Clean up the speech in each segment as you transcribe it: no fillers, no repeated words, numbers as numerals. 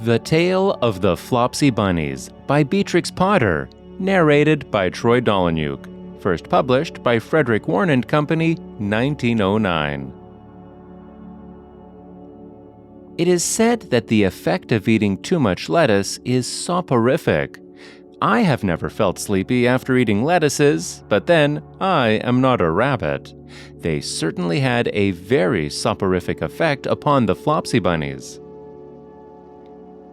The Tale of the Flopsy Bunnies by Beatrix Potter, narrated by Troy Dolenyuk. First published by Frederick Warne and Company, 1909. It is said that the effect of eating too much lettuce is soporific. I have never felt sleepy after eating lettuces, but then I am not a rabbit. They certainly had a very soporific effect upon the Flopsy Bunnies.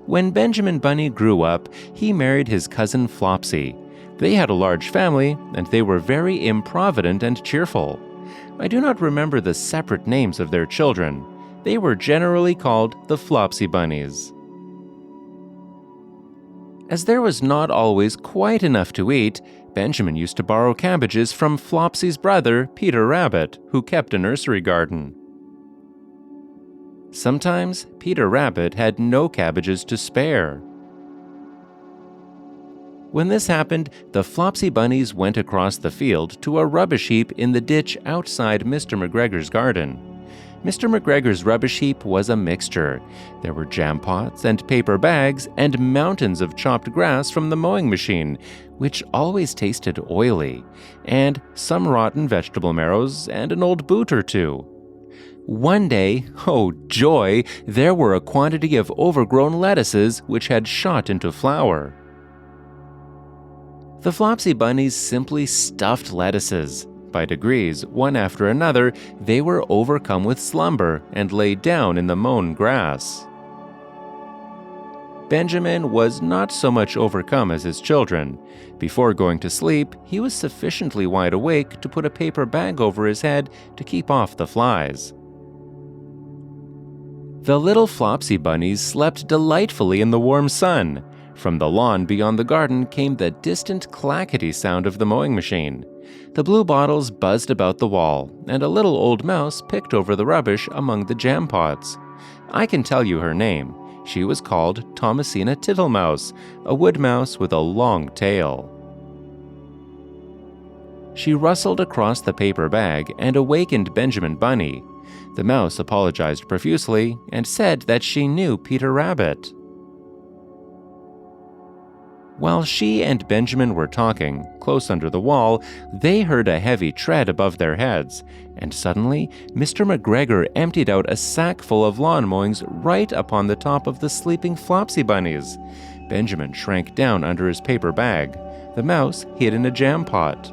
When Benjamin Bunny grew up, he married his cousin Flopsy. They had a large family, and they were very improvident and cheerful. I do not remember the separate names of their children. They were generally called the Flopsy Bunnies. As there was not always quite enough to eat, Benjamin used to borrow cabbages from Flopsy's brother, Peter Rabbit, who kept a nursery garden. Sometimes Peter Rabbit had no cabbages to spare. When this happened, the Flopsy Bunnies went across the field to a rubbish heap in the ditch outside Mr. McGregor's garden. Mr. McGregor's rubbish heap was a mixture. There were jam pots and paper bags and mountains of chopped grass from the mowing machine, which always tasted oily, and some rotten vegetable marrows and an old boot or two. One day, oh joy, there were a quantity of overgrown lettuces which had shot into flower. The Flopsy Bunnies simply stuffed lettuces. By degrees, one after another, they were overcome with slumber and lay down in the mown grass. Benjamin was not so much overcome as his children. Before going to sleep, he was sufficiently wide awake to put a paper bag over his head to keep off the flies. The little Flopsy Bunnies slept delightfully in the warm sun. From the lawn beyond the garden came the distant clackety sound of the mowing machine. The blue bottles buzzed about the wall, and a little old mouse picked over the rubbish among the jam pots. I can tell you her name. She was called Thomasina Tittlemouse, a wood mouse with a long tail. She rustled across the paper bag and awakened Benjamin Bunny. The mouse apologized profusely and said that she knew Peter Rabbit. While she and Benjamin were talking, close under the wall, they heard a heavy tread above their heads, and suddenly Mr. McGregor emptied out a sack full of lawn mowings right upon the top of the sleeping Flopsy Bunnies. Benjamin shrank down under his paper bag. The mouse hid in a jam pot.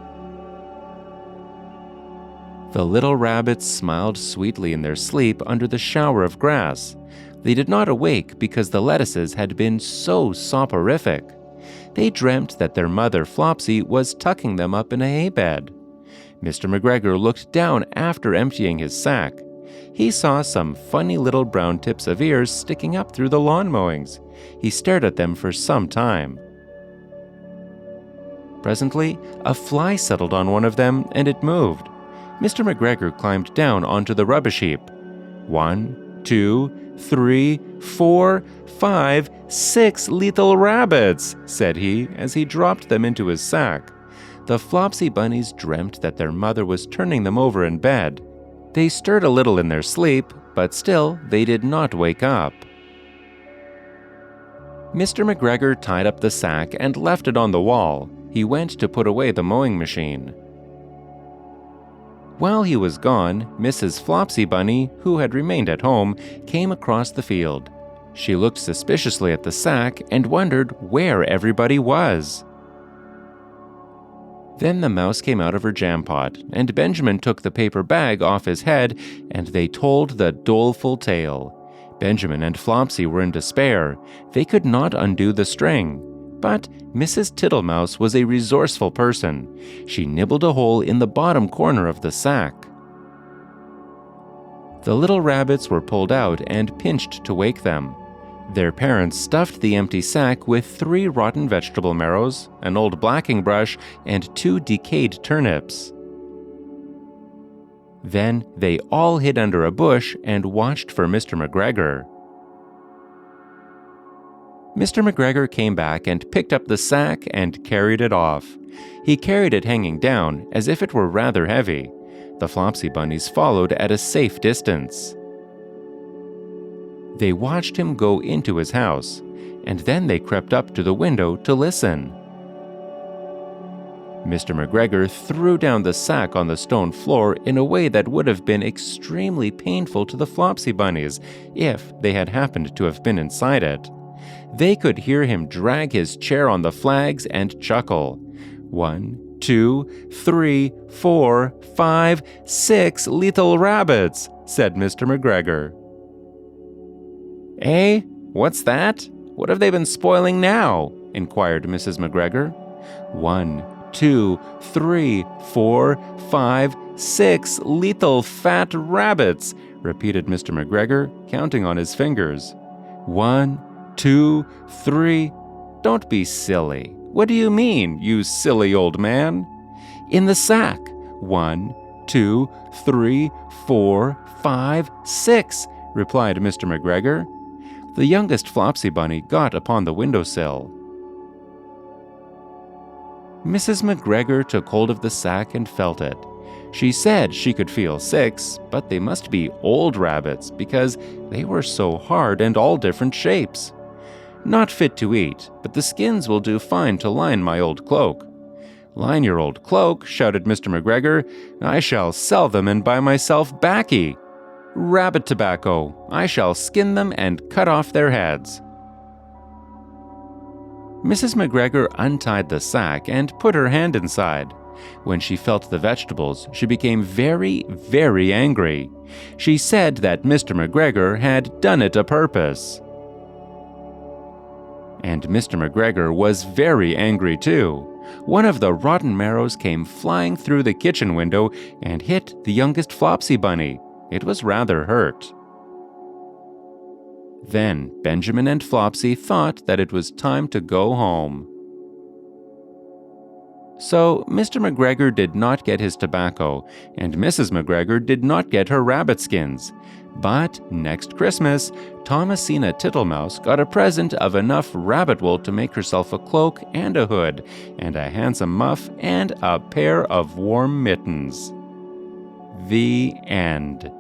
The little rabbits smiled sweetly in their sleep under the shower of grass. They did not awake because the lettuces had been so soporific. They dreamt that their mother Flopsy was tucking them up in a hay bed. Mr. McGregor looked down after emptying his sack. He saw some funny little brown tips of ears sticking up through the lawn mowings. He stared at them for some time. Presently, a fly settled on one of them and it moved. Mr. McGregor climbed down onto the rubbish heap. 1, 2, 3, 4, 5, 6 little rabbits, said he as he dropped them into his sack. The Flopsy Bunnies dreamt that their mother was turning them over in bed. They stirred a little in their sleep, but still they did not wake up. Mr. McGregor tied up the sack and left it on the wall. He went to put away the mowing machine. While he was gone, Mrs. Flopsy Bunny, who had remained at home, came across the field. She looked suspiciously at the sack and wondered where everybody was. Then the mouse came out of her jam pot, and Benjamin took the paper bag off his head, and they told the doleful tale. Benjamin and Flopsy were in despair. They could not undo the string. But Mrs. Tittlemouse was a resourceful person. She nibbled a hole in the bottom corner of the sack. The little rabbits were pulled out and pinched to wake them. Their parents stuffed the empty sack with 3 rotten vegetable marrows, an old blacking brush, and 2 decayed turnips. Then they all hid under a bush and watched for Mr. McGregor. Mr. McGregor came back and picked up the sack and carried it off. He carried it hanging down, as if it were rather heavy. The Flopsy Bunnies followed at a safe distance. They watched him go into his house, and then they crept up to the window to listen. Mr. McGregor threw down the sack on the stone floor in a way that would have been extremely painful to the Flopsy Bunnies if they had happened to have been inside it. They could hear him drag his chair on the flags and chuckle. 1, 2, 3, 4, 5, 6 little rabbits, said Mr. McGregor. Eh? What's that? What have they been spoiling now? Inquired Mrs. McGregor. 1, 2, 3, 4, 5, 6 little fat rabbits, repeated Mr. McGregor, counting on his fingers. 1, 2, 3. Don't be silly. What do you mean, you silly old man? In the sack. 1, 2, 3, 4, 5, 6, replied Mr. McGregor. The youngest Flopsy Bunny got upon the windowsill. Mrs. McGregor took hold of the sack and felt it. She said she could feel 6, but they must be old rabbits because they were so hard and all different shapes. Not fit to eat, but the skins will do fine to line my old cloak. Line your old cloak, shouted Mr. McGregor. I shall sell them and buy myself baccy. Rabbit tobacco. I shall skin them and cut off their heads. Mrs. McGregor untied the sack and put her hand inside. When she felt the vegetables, she became very, very angry. She said that Mr. McGregor had done it a purpose. And Mr. McGregor was very angry too. One of the rotten marrows came flying through the kitchen window and hit the youngest Flopsy Bunny. It was rather hurt. Then Benjamin and Flopsy thought that it was time to go home. So Mr. McGregor did not get his tobacco, and Mrs. McGregor did not get her rabbit skins. But next Christmas, Thomasina Tittlemouse got a present of enough rabbit wool to make herself a cloak and a hood, and a handsome muff, and a pair of warm mittens. The end.